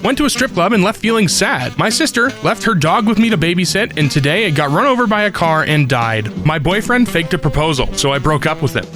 Went to a strip club and left feeling sad. My sister left her dog with me to babysit, and today it got run over by a car and died. My boyfriend faked a proposal, so I broke up with him.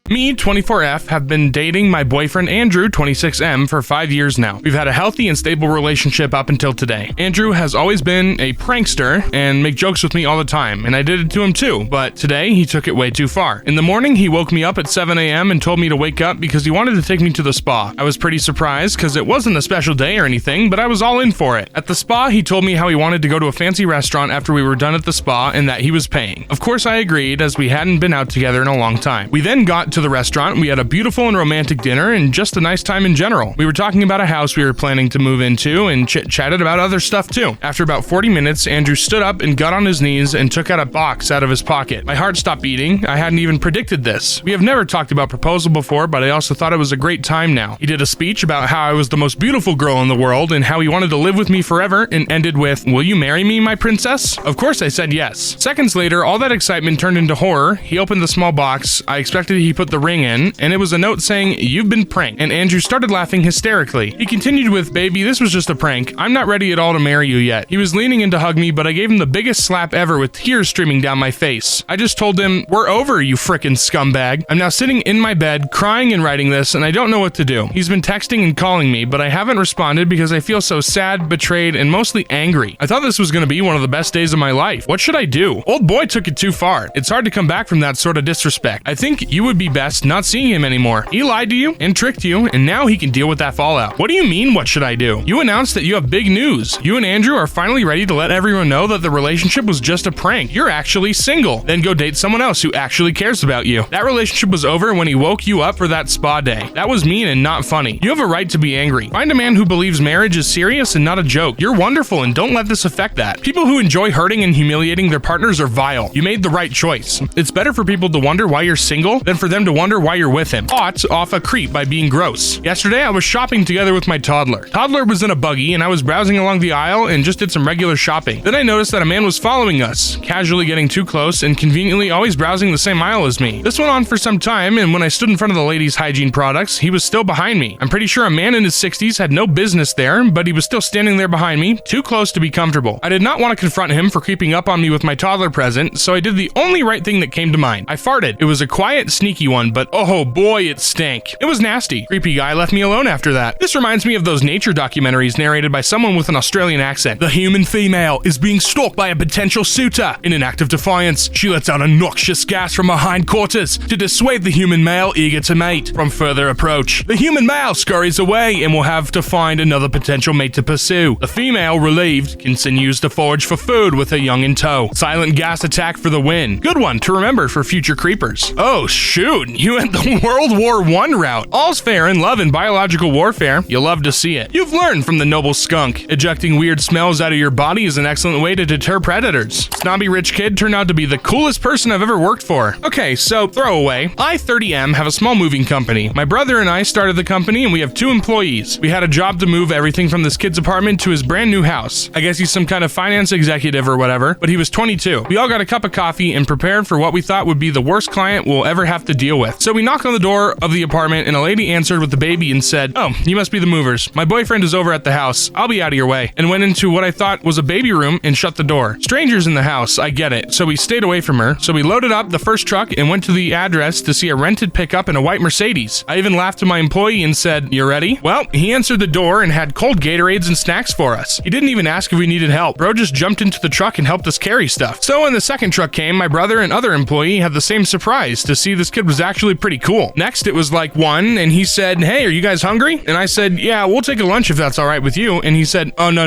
Me, 24F, have been dating my boyfriend Andrew, 26M, for 5 years now. We've had a healthy and stable relationship up until today. Andrew has always been a prankster and make jokes with me all the time, and I did it to him too, but today he took it way too far. In the morning, he woke me up at 7 a.m. and told me to wake up because he wanted to take me to the spa. I was pretty surprised because it wasn't a special day or anything, but I was all in for it. At the spa, he told me how he wanted to go to a fancy restaurant after we were done at the spa and that he was paying. Of course, I agreed as we hadn't been out together in a long time. We then got to the restaurant, we had a beautiful and romantic dinner and just a nice time in general. We were talking about a house we were planning to move into and chit-chatted about other stuff too. After about 40 minutes, Andrew stood up and got on his knees and took out a box out of his pocket. My heart stopped beating. I hadn't even predicted this. We have never talked about proposal before, but I also thought it was a great time now. He did a speech about how I was the most beautiful girl in the world and how he wanted to live with me forever and ended with, "Will you marry me, my princess?" Of course I said yes. Seconds later, all that excitement turned into horror. He opened the small box. I expected he put the ring in, and it was a note saying, "You've been pranked," and Andrew started laughing hysterically. He continued with, "Baby, this was just a prank. I'm not ready at all to marry you yet." He was leaning in to hug me, but I gave him the biggest slap ever with tears streaming down my face. I just told him, "We're over, you frickin' scumbag." I'm now sitting in my bed, crying and writing this, and I don't know what to do. He's been texting and calling me, but I haven't responded because I feel so sad, betrayed, and mostly angry. I thought this was gonna be one of the best days of my life. What should I do? Old boy took it too far. It's hard to come back from that sort of disrespect. I think you would be best not seeing him anymore. He lied to you and tricked you, and now he can deal with that fallout. What do you mean, what should I do? You announced that you have big news. You and Andrew are finally ready to let everyone know that the relationship was just a prank. You're actually single. Then go date someone else who actually cares about you. That relationship was over when he woke you up for that spa day. That was mean and not funny. You have a right to be angry. Find a man who believes marriage is serious and not a joke. You're wonderful and don't let this affect that. People who enjoy hurting and humiliating their partners are vile. You made the right choice. It's better for people to wonder why you're single than for them to wonder why you're with him. Off a creep by being gross. Yesterday, I was shopping together with my toddler. Toddler was in a buggy, and I was browsing along the aisle and just did some regular shopping. Then I noticed that a man was following us, casually getting too close and conveniently always browsing the same aisle as me. This went on for some time, and when I stood in front of the ladies' hygiene products, he was still behind me. I'm pretty sure a man in his 60s had no business there, but he was still standing there behind me, too close to be comfortable. I did not want to confront him for creeping up on me with my toddler present, so I did the only right thing that came to mind. I farted. It was a quiet, sneaky one, but oh boy, it stank. It was nasty. Creepy guy left me alone after that. This reminds me of those nature documentaries narrated by someone with an Australian accent. The human female is being stalked by a potential suitor. In an act of defiance, she lets out a noxious gas from her hindquarters to dissuade the human male eager to mate from further approach. The human male scurries away and will have to find another potential mate to pursue. The female, relieved, continues to forage for food with her young in tow. Silent gas attack for the win. Good one to remember for future creepers. Oh shoot, you went the World War I route. All's fair in love and biological warfare. You'll love to see it. You've learned from the noble skunk. Ejecting weird smells out of your body is an excellent way to deter predators. Snobby rich kid turned out to be the coolest person I've ever worked for. Okay, so throwaway. I, 30M, have a small moving company. My brother and I started the company and we have 2 employees. We had a job to move everything from this kid's apartment to his brand new house. I guess he's some kind of finance executive or whatever, but he was 22. We all got a cup of coffee and prepared for what we thought would be the worst client we'll ever have to deal with. So we knocked on the door of the apartment and a lady answered with the baby and said, "Oh, you must be the movers. My boyfriend is over at the house. I'll be out of your way," and went into what I thought was a baby room and shut the door. Strangers in the house, I get it, so we stayed away from her. So we loaded up the first truck and went to the address to see a rented pickup and a white Mercedes. I even laughed to my employee and said, "You ready?" Well, he answered the door and had cold Gatorades and snacks for us. He didn't even ask if we needed help. Bro just jumped into the truck and helped us carry stuff. So when the second truck came, my brother and other employee had the same surprise to see this kid was actually pretty cool. Next, it was like 1, and he said, "Hey, are you guys hungry?" And I said, "Yeah, we'll take a lunch if that's all right with you." And he said, "Oh, no.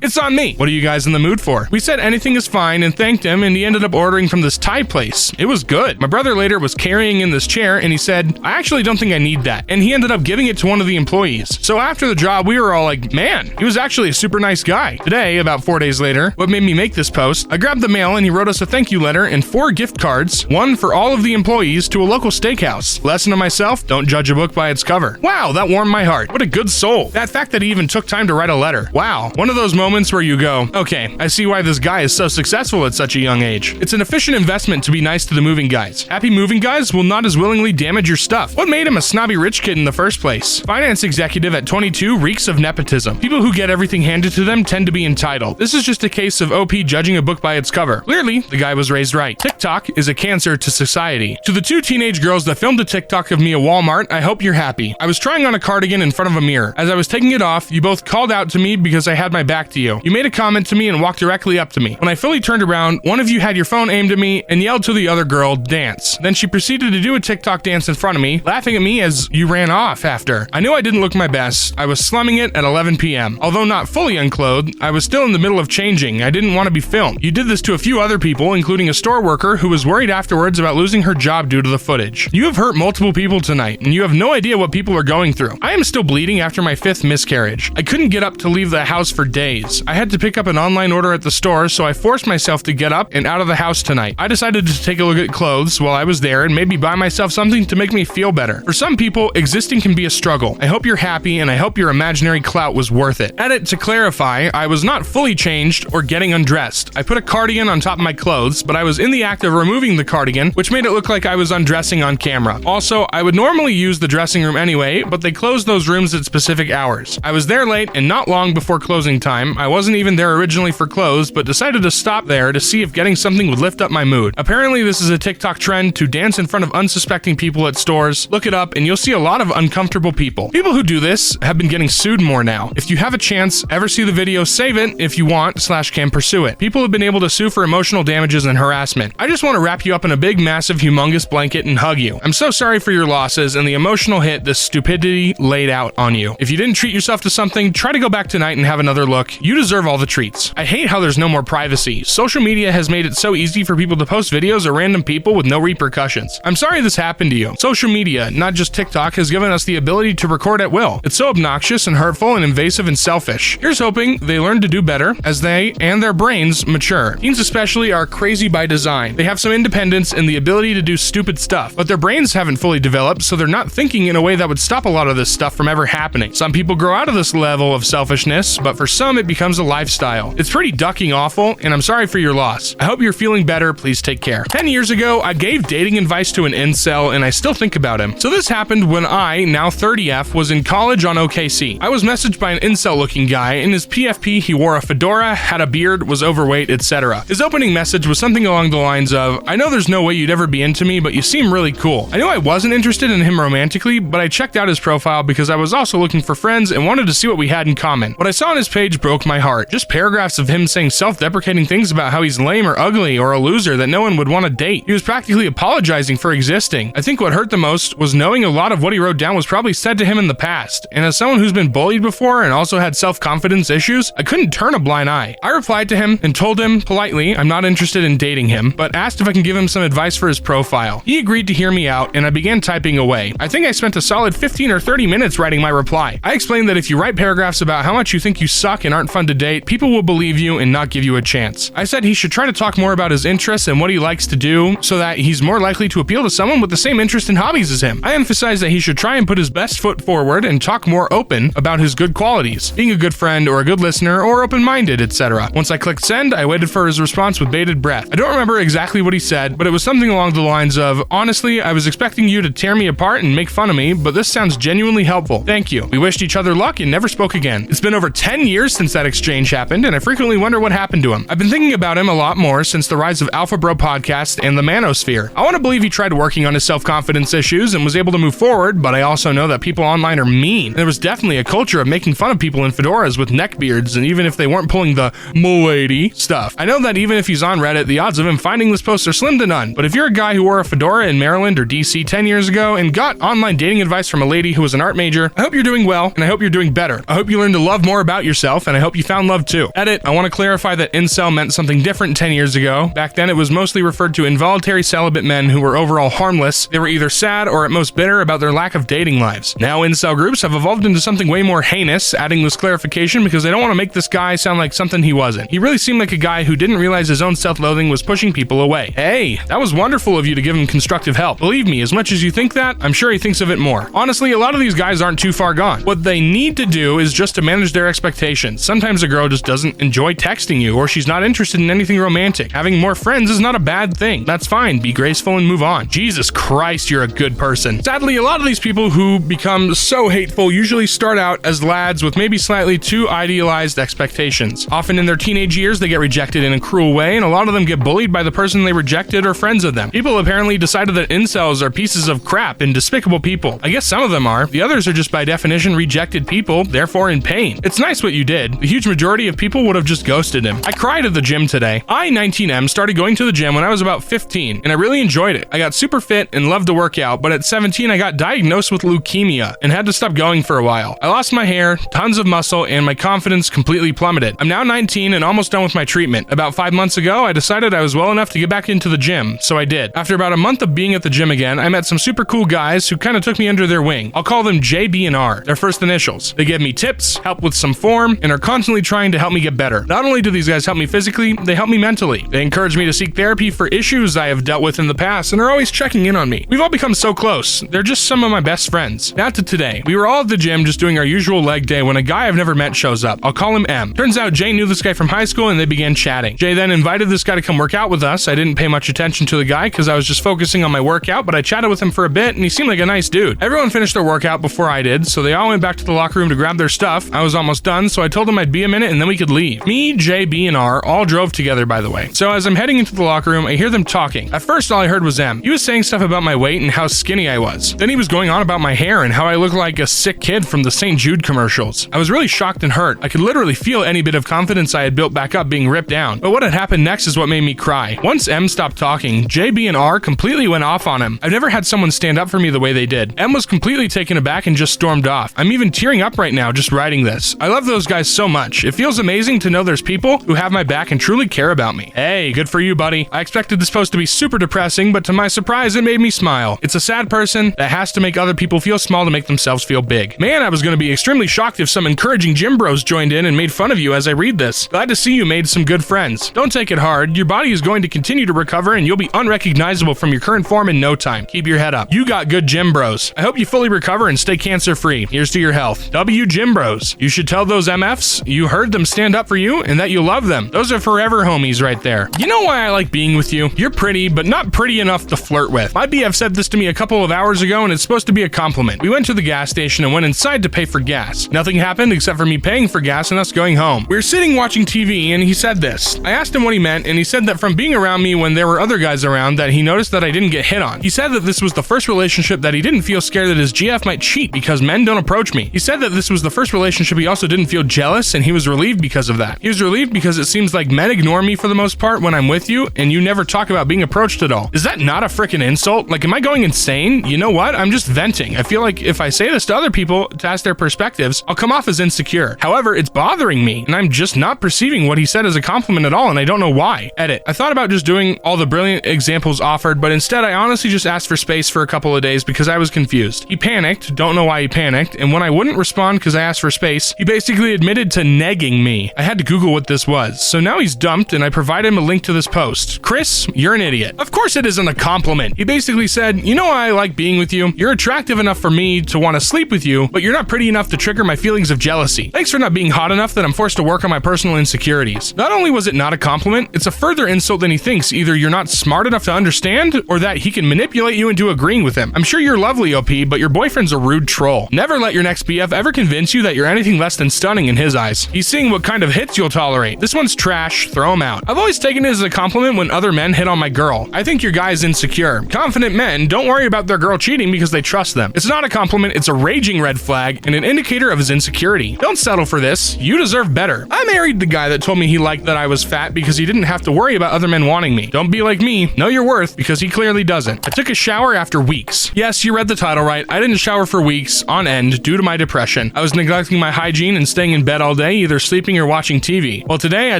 It's on me. What are you guys in the mood for?" We said anything is fine and thanked him, and he ended up ordering from this Thai place. It was good. My brother later was carrying in this chair, and he said, "I actually don't think I need that." And he ended up giving it to one of the employees. So after the job, we were all like, man, he was actually a super nice guy. Today, about 4 days later, what made me make this post, I grabbed the mail and he wrote us a thank you letter and 4 gift cards, one for all of the employees to a local steakhouse. Lesson to myself, don't judge a book by its cover. Wow, that warmed my heart. What a good soul. That fact that he even took time to write a letter. Wow. One of those moments where you go, okay, I see why this guy is so successful at such a young age. It's an efficient investment to be nice to the moving guys. Happy moving guys will not as willingly damage your stuff. What made him a snobby rich kid in the first place? Finance executive at 22 reeks of nepotism. People who get everything handed to them tend to be entitled. This is just a case of OP judging a book by its cover. Clearly, the guy was raised right. TikTok is a cancer to society. To the 2 teenage girls that filmed a TikTok of me at Walmart, I hope you're happy. I was trying on a cardigan in front of a mirror. As I was taking it off, you both called out to me because I had my back to you. You made a comment to me and walked directly up to me. When I fully turned around, one of you had your phone aimed at me and yelled to the other girl, dance. Then she proceeded to do a TikTok dance in front of me, laughing at me as you ran off after. I knew I didn't look my best. I was slumming it at 11 p.m. Although not fully unclothed, I was still in the middle of changing. I didn't want to be filmed. You did this to a few other people, including a store worker who was worried afterwards about losing her job due to the footage. You have hurt multiple people tonight, and you have no idea what people are going through. I am still bleeding after my 5th miscarriage. I couldn't get up to leave the house for days. I had to pick up an online order at the store, so I forced myself to get up and out of the house tonight. I decided to take a look at clothes while I was there and maybe buy myself something to make me feel better. For some people, existing can be a struggle. I hope you're happy, and I hope your imaginary clout was worth it. Edit to clarify, I was not fully changed or getting undressed. I put a cardigan on top of my clothes, but I was in the act of removing the cardigan, which made it look like I was undressing on camera. Also, I would normally use the dressing room anyway, but they closed those rooms at specific hours. I was there late and not long before closing time. I wasn't even there originally for clothes, but decided to stop there to see if getting something would lift up my mood. Apparently, this is a TikTok trend to dance in front of unsuspecting people at stores. Look it up and you'll see a lot of uncomfortable people. People who do this have been getting sued more now. If you have a chance, ever see the video, save it if you want / can pursue it. People have been able to sue for emotional damages and harassment. I just want to wrap you up in a big, massive, humongous blanket and hug you. I'm so sorry for your losses and the emotional hit this stupidity laid out on you. If you didn't treat yourself to something, try to go back tonight and have another look. You deserve all the treats. I hate how there's no more privacy. Social media has made it so easy for people to post videos of random people with no repercussions. I'm sorry this happened to you. Social media, not just TikTok, has given us the ability to record at will. It's so obnoxious and hurtful and invasive and selfish. Here's hoping they learn to do better as they and their brains mature. Teens especially are crazy by design. They have some independence and the ability to do stupid stuff, but their brains haven't fully developed, so they're not thinking in a way that would stop a lot of this stuff from ever happening. Some people grow out of this level of selfishness, but for some it becomes a lifestyle. It's pretty ducking awful, and I'm sorry for your loss. I hope you're feeling better. Please take care. 10 years ago, I gave dating advice to an incel, and I still think about him. So this happened when I, now 30F, was in college on OKC. I was messaged by an incel-looking guy. In his PFP, he wore a fedora, had a beard, was overweight, etc. His opening message was something along the lines of, I know there's no way you'd ever be into me, but you seem really cool. I knew I wasn't interested in him romantically, but I checked out his profile because I was also looking for friends and wanted to see what we had in common. What I saw on his page broke my heart. Just paragraphs of him saying self-deprecating things about how he's lame or ugly or a loser that no one would want to date. He was practically apologizing for existing. I think what hurt the most was knowing a lot of what he wrote down was probably said to him in the past, and as someone who's been bullied before and also had self-confidence issues, I couldn't turn a blind eye. I replied to him and told him politely I'm not interested in dating him, but asked if I can give him some advice for his profile. He agreed to hear me out, and I began typing away. I think I spent a solid 15 or 30 minutes writing my reply. I explained that if you write paragraphs about how much you think you suck and aren't fun to date, people will believe you and not give you a chance. I said he should try to talk more about his interests and what he likes to do so that he's more likely to appeal to someone with the same interests and hobbies as him. I emphasized that he should try and put his best foot forward and talk more open about his good qualities, being a good friend or a good listener or open-minded, etc. Once I clicked send, I waited for his response with bated breath. I don't remember exactly what he said, but it was something along the lines of, honestly, I was expecting you to tear me apart and make fun of me, but this sounds genuinely helpful. Thank you. We wished each other luck and never spoke again. It's been over 10 years since that exchange happened, and I frequently wonder what happened to him. I've been thinking about him a lot more since the rise of Alpha Bro Podcast and the Manosphere. I want to believe he tried working on his self-confidence issues and was able to move forward, but I also know that people online are mean. There was definitely a culture of making fun of people in fedoras with neckbeards, and even if they weren't pulling the milady stuff. I know that even if he's on Reddit, the odds of him finding this post are slim to none, but if you're a guy who wore a fedora in Maryland or DC 10 years ago and got online dating advice from a lady who was an art major, I hope you're doing well, and I hope you're doing better. I hope you learned to love more about yourself, and I hope you found love too. Edit, I want to clarify that incel meant something different 10 years ago. Back then, it was mostly referred to involuntary celibate men who were overall harmless. They were either sad or at most bitter about their lack of dating lives. Now, incel groups have evolved into something way more heinous, adding this clarification because they don't want to make this guy sound like something he wasn't. He really seemed like a guy who didn't realize his own self-loathing was pushing people pull away. Hey, that was wonderful of you to give him constructive help. Believe me, as much as you think that, I'm sure he thinks of it more. Honestly, a lot of these guys aren't too far gone. What they need to do is just to manage their expectations. Sometimes a girl just doesn't enjoy texting you, or she's not interested in anything romantic. Having more friends is not a bad thing. That's fine. Be graceful and move on. Jesus Christ, you're a good person. Sadly, a lot of these people who become so hateful usually start out as lads with maybe slightly too idealized expectations. Often in their teenage years, they get rejected in a cruel way, and a lot of them get bullied by the person they rejected or friends of them. People apparently decided that incels are pieces of crap and despicable people. I guess some of them are. The others are just by definition rejected people, therefore in pain. It's nice what you did. The huge majority of people would have just ghosted him. I cried at the gym today. I, 19M, started going to the gym when I was about 15, and I really enjoyed it. I got super fit and loved to work out, but at 17 I got diagnosed with leukemia and had to stop going for a while. I lost my hair, tons of muscle, and my confidence completely plummeted. I'm now 19 and almost done with my treatment. About 5 months ago, I decided I was well enough to get back into the gym, so I did. After about a month of being at the gym again, I met some super cool guys who kind of took me under their wing. I'll call them J, B, and R, their first initials. They give me tips, help with some form, and are constantly trying to help me get better. Not only do these guys help me physically, they help me mentally. They encourage me to seek therapy for issues I have dealt with in the past and are always checking in on me. We've all become so close. They're just some of my best friends. Now to today. We were all at the gym just doing our usual leg day when a guy I've never met shows up. I'll call him M. Turns out Jay knew this guy from high school and they began chatting. Jay then invited this guy to come work out with us. I didn't pay much attention to the guy because I was just focusing on my workout, but I chatted with him for a bit and he seemed like a nice dude. Everyone finished their workout before I did, so they all went back to the locker room to grab their stuff. I was almost done, so I told them I'd be a minute and then we could leave. Me, J, B, and R all drove together, by the way. So as I'm heading into the locker room, I hear them talking. At first, all I heard was M. He was saying stuff about my weight and how skinny I was. Then he was going on about my hair and how I look like a sick kid from the St. Jude commercials. I was really shocked and hurt. I could literally feel any bit of confidence I had built back up being ripped down. But what had happened next is what made me cry. Once M stopped talking, J, B, and R completely went off on him. I've never had someone stand up for me the way they did. M was completely taken aback and just stormed off. I'm even tearing up right now just writing this. I love those guys so much. It feels amazing to know there's people who have my back and truly care about me. Hey, good for you, buddy. I expected this post to be super depressing, but to my surprise, it made me smile. It's a sad person that has to make other people feel small to make themselves feel big. Man, I was going to be extremely shocked if some encouraging gym bros joined in and made fun of you as I read this. Glad to see you made some good friends. Don't take it hard. Your body is going to continue to recover and you'll be unrecognizable from your current form in no time. Keep your head up. You got good gym bros. I hope you fully recover and stay cancer free. Here's to your health. W gym bros. You should tell those MFs you heard them stand up for you and that you love them. Those are forever homies right there. You know why I like being with you? You're pretty, but not pretty enough to flirt with. My BF said this to me a couple of hours ago and it's supposed to be a compliment. We went to the gas station and went inside to pay for gas. Nothing happened except for me paying for gas and us going home. We were sitting watching TV and he said this. I asked him what he meant and he said that from being around me when there were other guys around that he noticed that I didn't get hit on. He said that this was the first relationship that he didn't feel scared that his GF might cheat because men don't approach me. He said that this was the first relationship he also didn't feel jealous and he was relieved because of that. He was relieved because it seems like men ignore me for the most part when I'm with you and you never talk about being approached at all. Is that not a freaking insult? Like, am I going insane? You know what? I'm just venting. I feel like if I say this to other people to ask their perspectives, I'll come off as insecure. However, it's bothering me and I'm just not perceiving what he said as a compliment at all and I don't know why. Edit. I thought about just doing all the brilliant examples offered, but instead I honestly just asked for space for a couple of days because I was confused. He panicked, don't know why he panicked, and when I wouldn't respond because I asked for space, he basically admitted to negging me. I had to Google what this was. So now he's dumped and I provided him a link to this post. Chris, you're an idiot. Of course it isn't a compliment. He basically said, you know why I like being with you? You're attractive enough for me to want to sleep with you, but you're not pretty enough to trigger my feelings of jealousy. Thanks for not being hot enough that I'm forced to work on my personal insecurities. Not only was it not a compliment, it's a further insult than he thinks either you're not smart enough to understand or that he can manipulate you into agreeing with him. I'm sure you're lovely, OP, but your boyfriend's a rude troll. Never let your next BF ever convince you that you're anything less than stunning in his eyes. He's seeing what kind of hits you'll tolerate. This one's trash, throw him out. I've always taken it as a compliment when other men hit on my girl. I think your guy's insecure. Confident men don't worry about their girl cheating because they trust them. It's not a compliment, it's a raging red flag and an indicator of his insecurity. Don't settle for this. You deserve better. I married the guy that told me he liked that I was fat because he didn't have to worry about other men wanting me. Don't be like me. Know your worth because he clearly doesn't. I took a shower after weeks. Yes, you read the title right. I didn't shower for weeks on end due to my depression. I was neglecting my hygiene and staying in bed all day, either sleeping or watching TV. Well, today I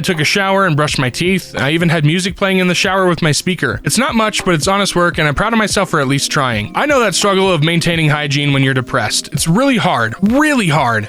took a shower and brushed my teeth. I even had music playing in the shower with my speaker. It's not much, but it's honest work and I'm proud of myself for at least trying. I know that struggle of maintaining hygiene when you're depressed. It's really hard,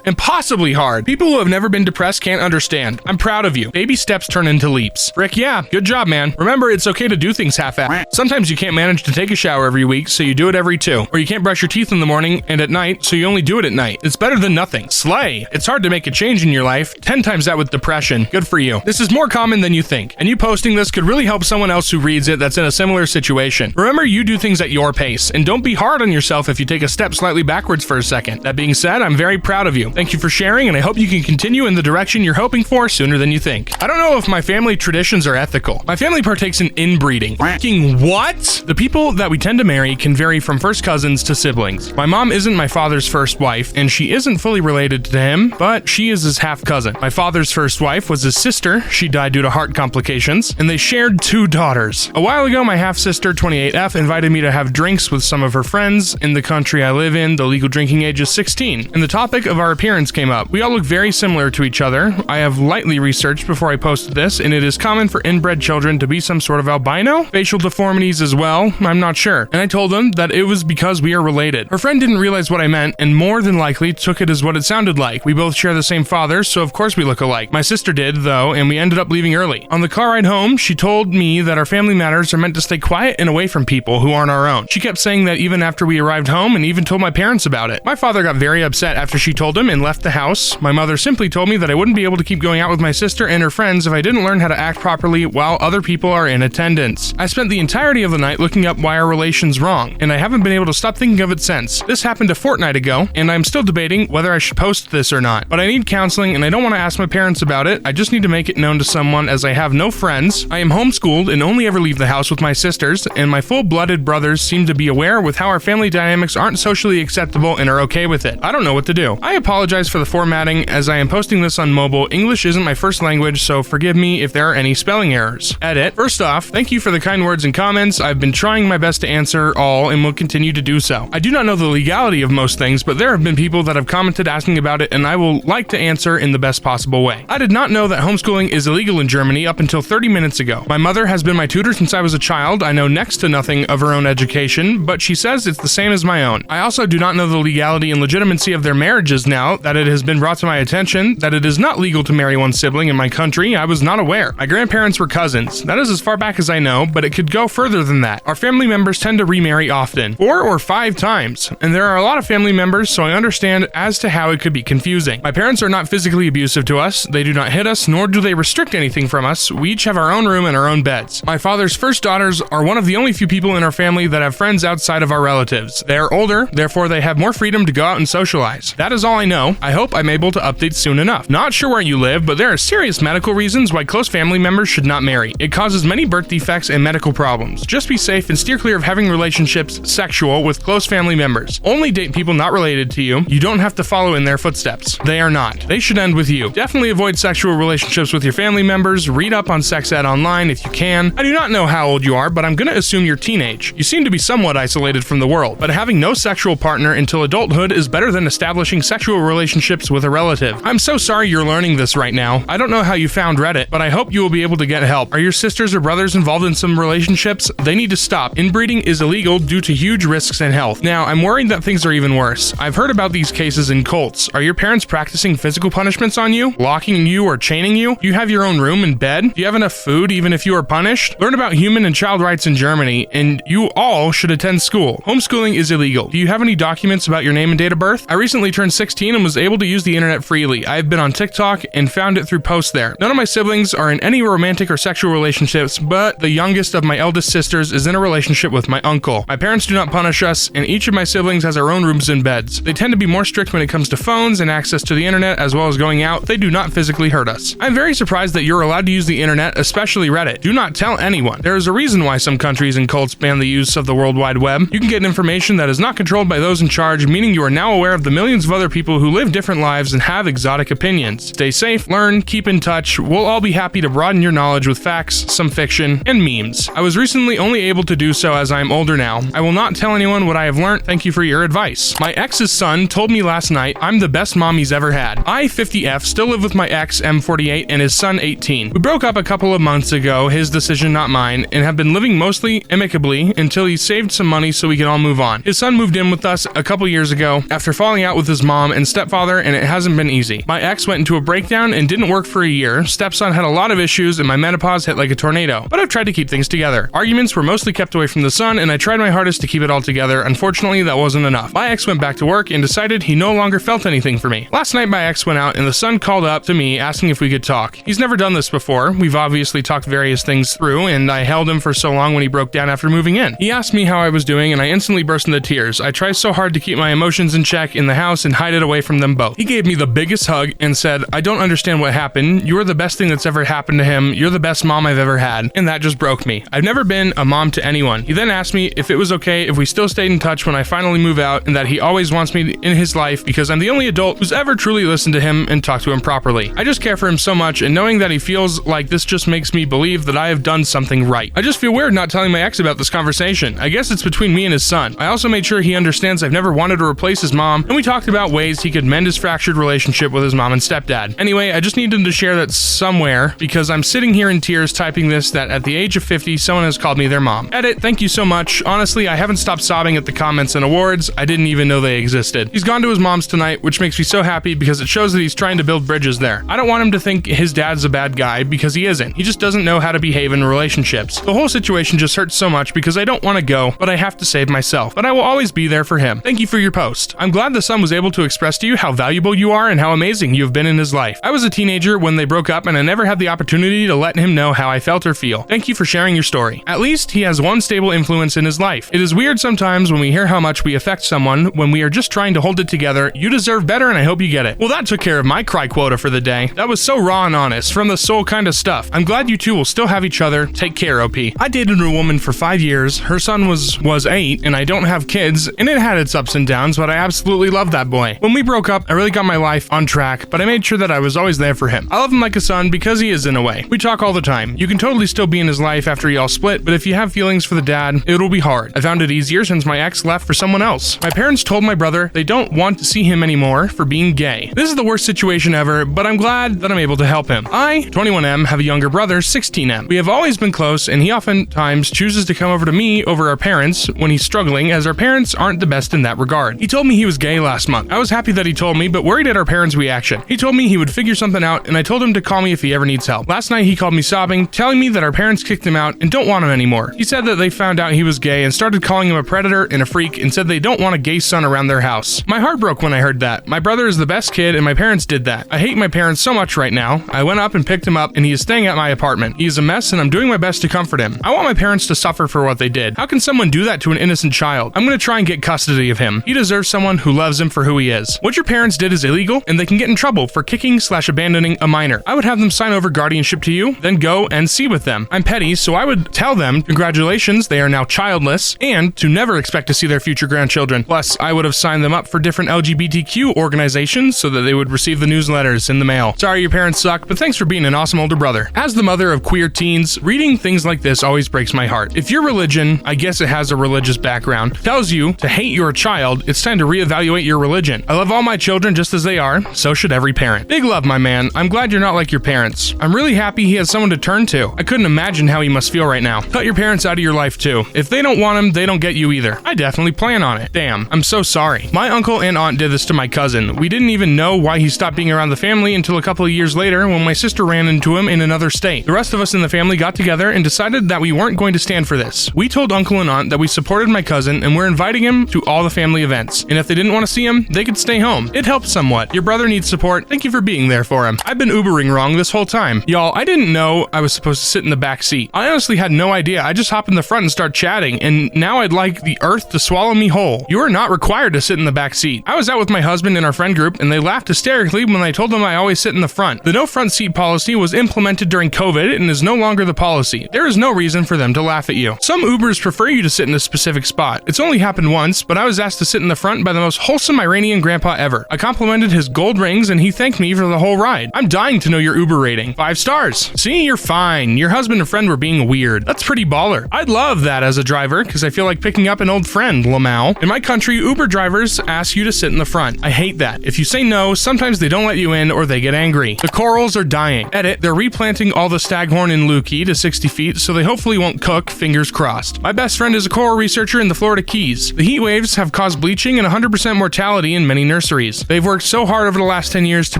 impossibly hard. People who have never been depressed can't understand. I'm proud of you. Baby steps turn into leaps. Rick, yeah, good job, man. Remember, it's okay to do things half-assed. Sometimes you can't manage to take a shower every week, so you do it every 2. Or you can't brush your teeth in the morning and at night, so you only do it at night. It's better than nothing. Slay! It's hard to make a change in your life. 10 times that with depression. Good for you. This is more common than you think, and you posting this could really help someone else who reads it that's in a similar situation. Remember, you do things at your pace, and don't be hard on yourself if you take a step slightly backwards for a second. That being said, I'm very proud of you. Thank you for sharing, and I hope you can continue in the direction you're hoping for sooner than you think. I don't know if my family traditions are ethical. My family partakes in inbreeding. Fucking what? The people that we tend to marry can vary from first cousins to siblings. My mom isn't my father's first wife, and she isn't fully related to him, but she is his half cousin. My father's first wife was his sister. She died due to heart complications, and they shared 2 daughters. A while ago, my half-sister, 28F, invited me to have drinks with some of her friends. In the country I live in, the legal drinking age is 16, and the topic of our appearance came up. We all look very similar to each other. I have lightly researched before I posted this, and it is common for inbred children to be some sort of albino, facial deformities as well, I'm not sure. And I told them that it was because we are related. Her friend didn't realize what I meant, and more than likely took it as what it sounded like. We both share the same father, so of course we look alike. My sister did, though, and we ended up leaving early. On the car ride home, she told me that our family matters are meant to stay quiet and away from people who aren't our own. She kept saying that even after we arrived home, and even told my parents about it. My father got very upset after she told him and left the house. My mother simply told me that I wouldn't be able to keep going out with my sister and her friends if I didn't learn how to act properly while other people are in attendance. I spent the entirety of the night looking up why our relation's wrong, and I haven't been able to stop thinking of it since. This happened a fortnight ago, and I'm still debating whether I should post this or not. But I need counseling, and I don't want to ask my parents about it. I just need to make it known to someone, as I have no friends. I am homeschooled and only ever leave the house with my sisters, and my full-blooded brothers seem to be aware with how our family dynamics aren't socially acceptable and are okay with it. I don't know what to do. I apologize for the formatting, as I am posting this on mobile. English isn't my first language, so forgive me if there are any spelling errors. Edit. First off, thank you for the kind words and comments. I've been trying my best to answer all and will continue to do so. I do not know the legality of most things, but there have been people that have commented asking about it, and I will like to answer in the best possible way. I did not know that homeschooling is illegal in Germany up until 30 minutes ago. My mother has been my tutor since I was a child. I know next to nothing of her own education, but she says it's the same as my own. I also do not know the legality and legitimacy of their marriages now that it has been brought to my attention that it is not legal to marry one sibling in my country. I was not aware. My grandparents were cousins. That is as far back as I know, but it could go further than that. Our family members tend to remarry often, 4 or 5 times, and there are a lot of family members, so I understand as to how it could be confusing. My parents are not physically abusive to us. They do not hit us, nor do they restrict anything from us. We each have our own room and our own beds. My father's first daughters are one of the only few people in our family that have friends outside of our relatives. They are older, therefore they have more freedom to go out and socialize. That is all I know. I hope I'm able to update soon enough. Not sure where you live, but there are serious medical reasons why close family members should not marry. It causes many birth defects and medical problems. Just be safe and steer clear of having relationships sexual with close family members. Only date people not related to you. You don't have to follow in their footsteps. They are not. They should end with you. Definitely avoid sexual relationships with your family members. Read up on sex ed online if you can. I do not know how old you are, but I'm gonna assume you're teenage. You seem to be somewhat isolated from the world, but having no sexual partner until adulthood is better than establishing sexual relationships with a relative. I'm so sorry you're learning this right now. I don't know how you found Reddit, but I hope you will be able to get help. Are your sisters or brothers involved in some relationships? They need to stop. Inbreeding is illegal due to huge risks in health. Now, I'm worried that things are even worse. I've heard about these cases in cults. Are your parents practicing physical punishments on you? Locking you or chaining you? Do you have your own room and bed? Do you have enough food even if you are punished? Learn about human and child rights in Germany, and you all should attend school. Homeschooling is illegal. Do you have any documents about your name and date of birth? I recently turned 16 and was able to use the internet freely. I've been on TikTok and found it through posts there. None of my siblings are in any romantic or sexual relationships, but the youngest of my eldest sisters is in a relationship with my uncle. My parents do not punish us, and each of my siblings has our own rooms and beds. They tend to be more strict when it comes to phones and access to the internet, as well as going out. They do not physically hurt us. I'm very surprised that you're allowed to use the internet, especially Reddit. Do not tell anyone. There is a reason why some countries and cults ban the use of the World Wide Web. You can get information that is not controlled by those in charge, meaning you are now aware of the millions of other people who live different lives and have exotic opinions. Stay safe, learn, keep in touch. We'll all be happy to broaden your knowledge with facts, some fiction, and memes. I was recently only able to do so as I am older now. I will not tell anyone what I have learned. Thank you for your advice. My ex's son told me last night I'm the best mom he's ever had. I, 50F, still live with my ex, M48, and his son, 18. We broke up a couple of months ago, his decision, not mine, and have been living mostly amicably until he saved some money so we can all move on. His son moved in with us a couple years ago after falling out with his mom and stepfather, and it hasn't been easy. My ex went into a breakdown and didn't work for a year. Stepson had a lot of issues, and my menopause hit like a tornado tornado, but I've tried to keep things together. Arguments were mostly kept away from the sun, and I tried my hardest to keep it all together. Unfortunately, that wasn't enough. My ex went back to work and decided he no longer felt anything for me. Last night, my ex went out, and the son called up to me asking if we could talk. He's never done this before. We've obviously talked various things through, and I held him for so long when he broke down after moving in. He asked me how I was doing, and I instantly burst into tears. I try so hard to keep my emotions in check in the house and hide it away from them both. He gave me the biggest hug and said, "I don't understand what happened. You are the best thing that's ever happened to him. You're the best mom I've ever had." And that just broke me. I've never been a mom to anyone. He then asked me if it was okay if we still stayed in touch when I finally move out, and that he always wants me in his life because I'm the only adult who's ever truly listened to him and talked to him properly. I just care for him so much, and knowing that he feels like this just makes me believe that I have done something right. I just feel weird not telling my ex about this conversation. I guess it's between me and his son. I also made sure he understands I've never wanted to replace his mom, and we talked about ways he could mend his fractured relationship with his mom and stepdad. Anyway, I just needed to share that somewhere because I'm sitting here in tears typing this, that at the age of 50, someone has called me their mom. Edit, thank you so much. Honestly, I haven't stopped sobbing at the comments and awards. I didn't even know they existed. He's gone to his mom's tonight, which makes me so happy because it shows that he's trying to build bridges there. I don't want him to think his dad's a bad guy because he isn't. He just doesn't know how to behave in relationships. The whole situation just hurts so much because I don't want to go, but I have to save myself. But I will always be there for him. Thank you for your post. I'm glad the son was able to express to you how valuable you are and how amazing you have been in his life. I was a teenager when they broke up and I never had the opportunity to let him know how I felt or feel. Thank you for sharing your story. At least he has one stable influence in his life. It is weird sometimes when we hear how much we affect someone when we are just trying to hold it together. You deserve better and I hope you get it. Well, that took care of my cry quota for the day. That was so raw and honest, from the soul kind of stuff. I'm glad you two will still have each other. Take care, OP. I dated a woman for 5 years. Her son was 8 and I don't have kids, and it had its ups and downs, but I absolutely love that boy. When we broke up, I really got my life on track, but I made sure that I was always there for him. I love him like a son because he is in a way. We talk all the time. You can totally still be in his life after y'all split, but if you have feelings for the dad, it'll be hard. I found it easier since my ex left for someone else. My parents told my brother they don't want to see him anymore for being gay. This is the worst situation ever, but I'm glad that I'm able to help him. I, 21M, have a younger brother, 16M. We have always been close, and he oftentimes chooses to come over to me over our parents when he's struggling, as our parents aren't the best in that regard. He told me he was gay last month. I was happy that he told me, but worried at our parents' reaction. He told me he would figure something out, and I told him to call me if he ever needs help. Last night he called me sobbing, telling me that our parents kicked him out and don't want him anymore. He said that they found out he was gay and started calling him a predator and a freak, and said they don't want a gay son around their house. My heart broke when I heard that. My brother is the best kid, and my parents did that. I hate my parents so much right now. I went up and picked him up, and he is staying at my apartment. He is a mess, and I'm doing my best to comfort him. I want my parents to suffer for what they did. How can someone do that to an innocent child? I'm gonna try and get custody of him. He deserves someone who loves him for who he is. What your parents did is illegal, and they can get in trouble for kicking/abandoning a minor. I would have them sign over guardianship to you, then go and see with them. I'm petty, so I would tell them, congratulations, they are now childless, and to never expect to see their future grandchildren. Plus, I would have signed them up for different LGBTQ organizations so that they would receive the newsletters in the mail. Sorry your parents suck, but thanks for being an awesome older brother. As the mother of queer teens, reading things like this always breaks my heart. If your religion, I guess it has a religious background, tells you to hate your child, it's time to reevaluate your religion. I love all my children just as they are, so should every parent. Big love, my man. I'm glad you're not like your parents. I'm really happy he has someone to turn to. I couldn't imagine how he must feel right now. Cut your parents out of your life too. If they don't want him, they don't get you either. I definitely plan on it. Damn, I'm so sorry. My uncle and aunt did this to my cousin. We didn't even know why he stopped being around the family until a couple of years later when my sister ran into him in another state. The rest of us in the family got together and decided that we weren't going to stand for this. We told uncle and aunt that we supported my cousin and we're inviting him to all the family events. And if they didn't want to see him, they could stay home. It helped somewhat. Your brother needs support. Thank you for being there for him. I've been Ubering wrong this whole time. Y'all, I didn't know I was supposed to sit in the back seat. I honestly had no idea. I just hop in the front and start chatting, and now I'd like the earth to swallow me whole. You are not required to sit in the back seat. I was out with my husband in our friend group, and they laughed hysterically when I told them I always sit in the front. The no front seat policy was implemented during COVID and is no longer the policy. There is no reason for them to laugh at you. Some Ubers prefer you to sit in a specific spot. It's only happened once, but I was asked to sit in the front by the most wholesome Iranian grandpa ever. I complimented his gold rings, and he thanked me for the whole ride. I'm dying to know your Uber rating. 5 stars. See, you're fine. Your husband and friend were being weird. That's pretty baller. I'd love that as a driver, because I feel like picking up an old friend, Lamau. In my country, Uber drivers ask you to sit in the front. I hate that. If you say no, sometimes they don't let you in or they get angry. The corals are dying. Edit, they're replanting all the staghorn in Lukey to 60 feet, so they hopefully won't cook, fingers crossed. My best friend is a coral researcher in the Florida Keys. The heat waves have caused bleaching and 100% mortality in many nurseries. They've worked so hard over the last 10 years to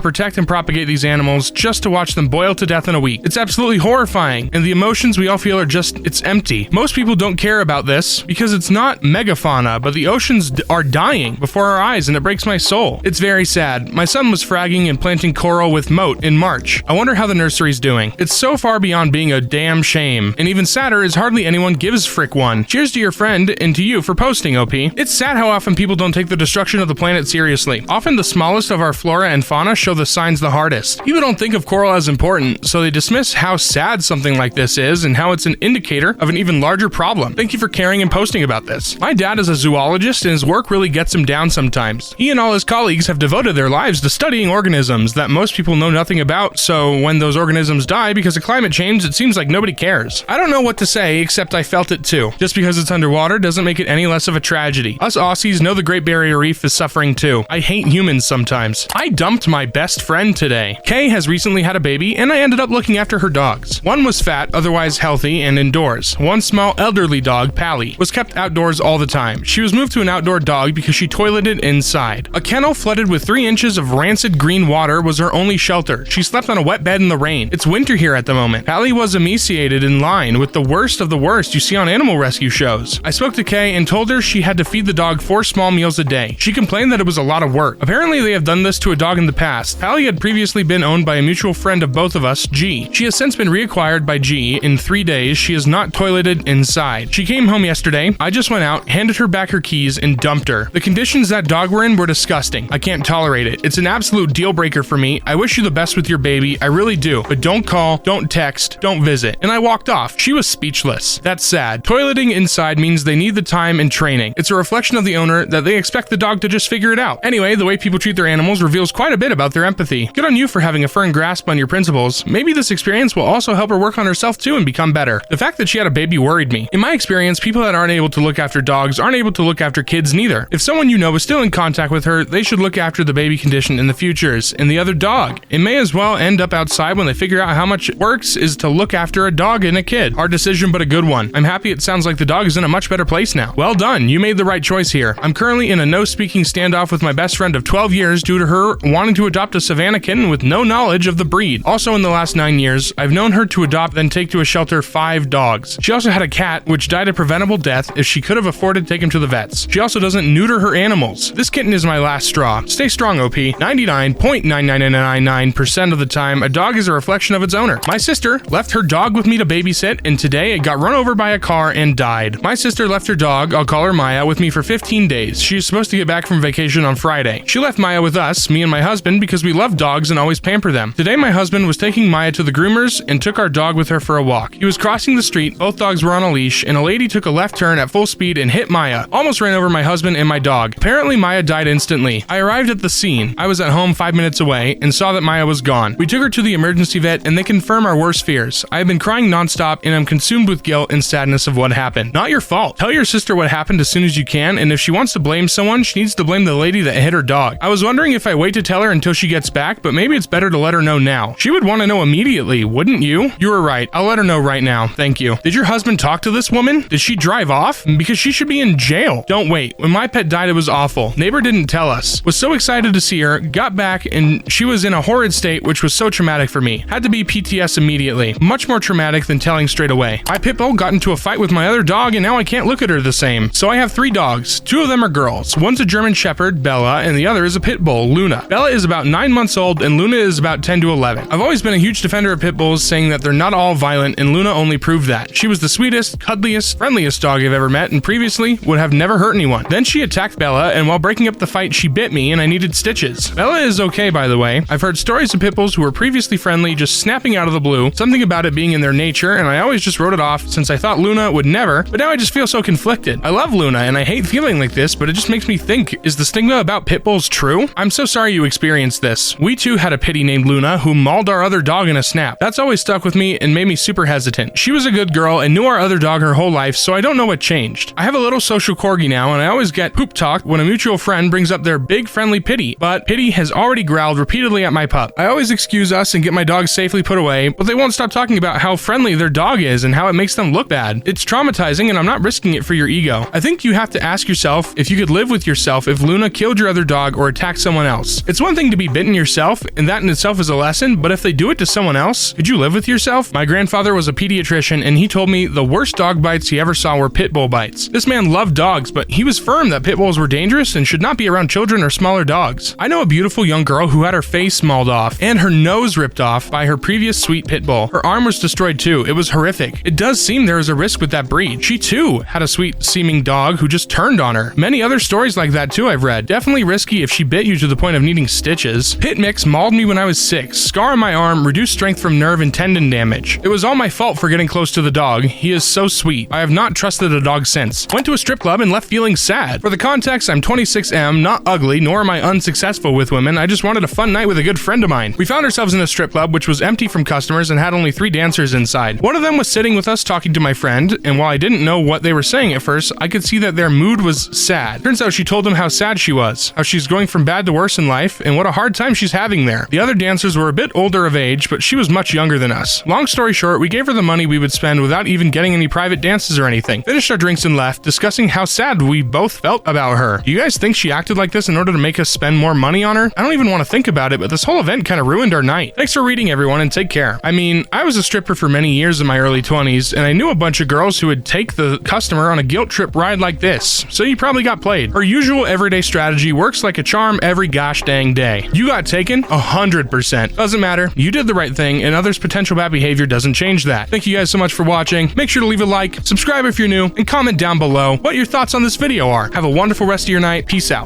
protect and propagate these animals just to watch them boil to death in a week. It's absolutely horrifying terrifying, and the emotions we all feel are just, it's empty. Most people don't care about this because it's not megafauna, but the oceans are dying before our eyes, and it breaks my soul. It's very sad. My son was fragging and planting coral with moat in March. I wonder how the nursery's doing. It's so far beyond being a damn shame, and even sadder is hardly anyone gives frick one. Cheers to your friend and to you for posting, OP. It's sad how often people don't take the destruction of the planet seriously. Often the smallest of our flora and fauna show the signs the hardest. People don't think of coral as important, so they dismiss how sad something like this is and how it's an indicator of an even larger problem. Thank you for caring and posting about this. My dad is a zoologist and his work really gets him down sometimes. He and all his colleagues have devoted their lives to studying organisms that most people know nothing about, so when those organisms die because of climate change, it seems like nobody cares. I don't know what to say, except I felt it too. Just because it's underwater doesn't make it any less of a tragedy. Us Aussies know the Great Barrier Reef is suffering too. I hate humans sometimes. I dumped my best friend today. Kay has recently had a baby, and I ended up looking after her dogs. One was fat, otherwise healthy, and indoors. One small elderly dog, Pally, was kept outdoors all the time. She was moved to an outdoor dog because she toileted inside. A kennel flooded with 3 inches of rancid green water was her only shelter. She slept on a wet bed in the rain. It's winter here at the moment. Pally was emaciated in line with the worst of the worst you see on animal rescue shows. I spoke to Kay and told her she had to feed the dog 4 small meals a day. She complained that it was a lot of work. Apparently they have done this to a dog in the past. Pally had previously been owned by a mutual friend of both of us, G. She has since been reacquired by G. In 3 days, she has not toileted inside. She came home yesterday. I just went out, handed her back her keys, and dumped her. The conditions that dog were in were disgusting. I can't tolerate it. It's an absolute deal breaker for me. I wish you the best with your baby. I really do. But don't call, don't text, don't visit. And I walked off. She was speechless. That's sad. Toileting inside means they need the time and training. It's a reflection of the owner that they expect the dog to just figure it out. Anyway, the way people treat their animals reveals quite a bit about their empathy. Good on you for having a firm grasp on your principles. Maybe this experience will also help her work on herself too and become better. The fact that she had a baby worried me. In my experience, people that aren't able to look after dogs aren't able to look after kids neither. If someone you know is still in contact with her, they should look after the baby condition in the futures and the other dog. It may as well end up outside when they figure out how much it works is to look after a dog and a kid. Hard decision, but a good one. I'm happy it sounds like the dog is in a much better place now. Well done, you made the right choice here. I'm currently in a no-speaking standoff with my best friend of 12 years due to her wanting to adopt a Savannah kitten with no knowledge of the breed. Also in the last 9 years, I've known her to adopt then take to a shelter 5 dogs. She also had a cat which died a preventable death if she could have afforded to take him to the vets. She also doesn't neuter her animals. This kitten is my last straw. Stay strong, OP. 99.99999% of the time, a dog is a reflection of its owner. My sister left her dog with me to babysit, and today it got run over by a car and died. My sister left her dog, I'll call her Maya, with me for 15 days. She was supposed to get back from vacation on Friday. She left Maya with us, me and my husband, because we love dogs and always pamper them. Today my husband was taking Maya to the groomers and took our dog with her for a walk. He was crossing the street, both dogs were on a leash, and a lady took a left turn at full speed and hit Maya. Almost ran over my husband and my dog. Apparently Maya died instantly. I arrived at the scene. I was at home 5 minutes away and saw that Maya was gone. We took her to the emergency vet and they confirm our worst fears. I have been crying nonstop and I'm consumed with guilt and sadness of what happened. Not your fault. Tell your sister what happened as soon as you can, and if she wants to blame someone, she needs to blame the lady that hit her dog. I was wondering if I wait to tell her until she gets back, but maybe it's better to let her know now. She would want to know immediately, wouldn't you? You were right. I'll let her know right now. Thank you. Did your husband talk to this woman? Did she drive off? Because she should be in jail. Don't wait. When my pet died, it was awful. Neighbor didn't tell us. Was so excited to see her, got back, and she was in a horrid state, which was so traumatic for me. Had to be PTS immediately. Much more traumatic than telling straight away. My Pitbull got into a fight with my other dog, and now I can't look at her the same. So I have 3 dogs. 2 of them are girls. One's a German Shepherd, Bella, and the other is a Pitbull, Luna. Bella is about 9 months old, and Luna is about 10 to 11. I've always been a huge defender of Pitbulls, saying that they're not all violent, and Luna only proved that. She was the sweetest, cuddliest, friendliest dog I've ever met, and previously would have never hurt anyone. Then she attacked Bella, and while breaking up the fight, she bit me, and I needed stitches. Bella is okay, by the way. I've heard stories of Pitbulls who were previously friendly just snapping out of the blue, something about it being in their nature, and I always just wrote it off since I thought Luna would never, but now I just feel so conflicted. I love Luna, and I hate feeling like this, but it just makes me think, is the stigma about Pitbulls true? I'm so sorry you experienced this. We too had a pitty named Luna who mauled our other dog in a snap. That's always stuck with me and made me super hesitant. She was a good girl and knew our other dog her whole life, so I don't know what changed. I have a little social corgi now, and I always get poop talked when a mutual friend brings up their big friendly Pitty, but Pitty has already growled repeatedly at my pup. I always excuse us and get my dog safely put away, but they won't stop talking about how friendly their dog is and how it makes them look bad. It's traumatizing, and I'm not risking it for your ego. I think you have to ask yourself if you could live with yourself if Luna killed your other dog or attacked someone else. It's one thing to be bitten yourself, and that in itself is a lesson, but if they do it to someone else, could you live with yourself? yourself? My grandfather was a pediatrician and he told me the worst dog bites he ever saw were Pitbull bites. This man loved dogs, but he was firm that Pitbulls were dangerous and should not be around children or smaller dogs. I know a beautiful young girl who had her face mauled off and her nose ripped off by her previous sweet Pitbull. Her arm was destroyed too. It was horrific. It does seem there is a risk with that breed. She too had a sweet seeming dog who just turned on her. Many other stories like that too I've read. Definitely risky if she bit you to the point of needing stitches. Pit Mix mauled me when I was 6. Scar on my arm, reduced strength from nerve and tendon damage. It was all my fault for getting close to the dog. He is so sweet. I have not trusted a dog since. Went to a strip club and left feeling sad. For the context, I'm 26M, not ugly, nor am I unsuccessful with women. I just wanted a fun night with a good friend of mine. We found ourselves in a strip club which was empty from customers and had only 3 dancers inside. One of them was sitting with us talking to my friend, and while I didn't know what they were saying at first, I could see that their mood was sad. Turns out she told them how sad she was, how she's going from bad to worse in life, and what a hard time she's having there. The other dancers were a bit older of age, but she was much younger than us. Long story short, we gave her the money we would spend without even getting any private dances or anything. Finished our drinks and left, discussing how sad we both felt about her. Do you guys think she acted like this in order to make us spend more money on her? I don't even want to think about it, but this whole event kind of ruined our night. Thanks for reading, everyone, and take care. I mean, I was a stripper for many years in my early 20s, and I knew a bunch of girls who would take the customer on a guilt trip ride like this, so you probably got played. Her usual everyday strategy works like a charm every gosh dang day. You got taken 100%. Doesn't matter. You did the right thing, and others' potential bad behavior doesn't change that. Thank you guys so much for watching. Make sure to leave a like, subscribe if you're new, and comment down below what your thoughts on this video are. Have a wonderful rest of your night. Peace out.